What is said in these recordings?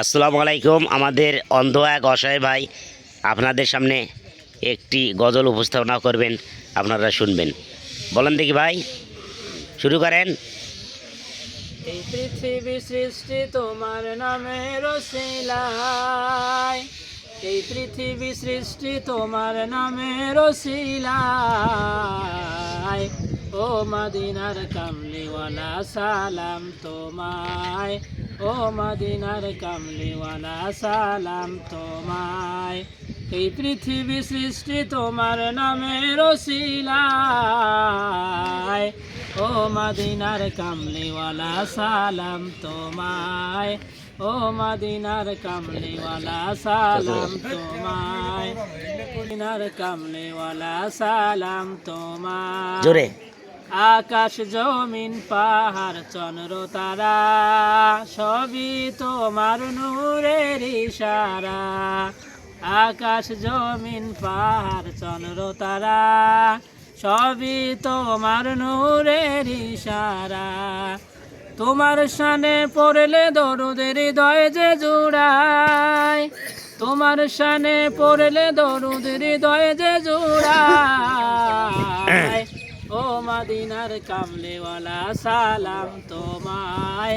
আসসালামু আলাইকুম। আমাদের অন্ধ এক অসহায় ভাই আপনাদের সামনে একটি গজল উপস্থাপনা করবেন, আপনারা শুনবেন। বলেন দেখি ভাই, শুরু করেন। এই পৃথিবী সৃষ্টি তোমার নামের ওসিলায়, এই পৃথিবী সৃষ্টি তোমার নামের ওসিলায়। ও মদিনার কামলিওয়ালা সালাম তোমায়, ও মদিনার কামলিওয়ালা সালাম তোমায়। এই পৃথিবী সৃষ্টি তোমার নামের ওসিলায়, ও মদিনার কামলিওয়ালা সালাম তোমায়, ও মদিনার কামলিওয়ালা সালাম তোমায়, মদিনার কামলিওয়ালা সালাম তোমায়। জোরে। আকাশ জমিন পাহাড় চন্দ্র তারা সবই তোমার নূরের ইশারা। আকাশ জমিন পাহাড় চন্দ্র তারা সবই তোমার নূরের ইশারা। তোমার শানে পড়লে দরুদের হৃদয় যে জুড়ায়, তোমার শানে পড়লে দরুদের হৃদয় যে জুড়ায়। ও মদিনার কামলিওয়ালা সালাম তোমায়,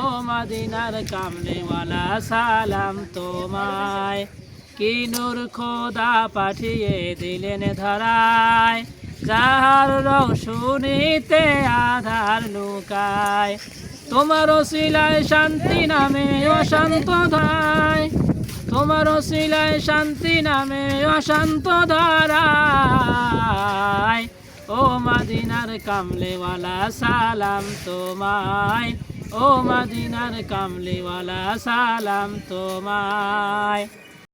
ও মদিনার কামলিওয়ালা সালাম তোমায়। কি নূর খোদা পাঠিয়ে দিলেন ধরায়, যাহার রৌশনীতে আধার লুকায়। তোমার ওসিলায় শান্তি নামে অশান্ত ধায়, তোমার ওসিলায় শান্তি নামে অশান্ত ধারায়। ও মদিনার কামলিওয়ালা সালাম তোমায়, ও মদিনার কামলিওয়ালা সালাম তোমায়।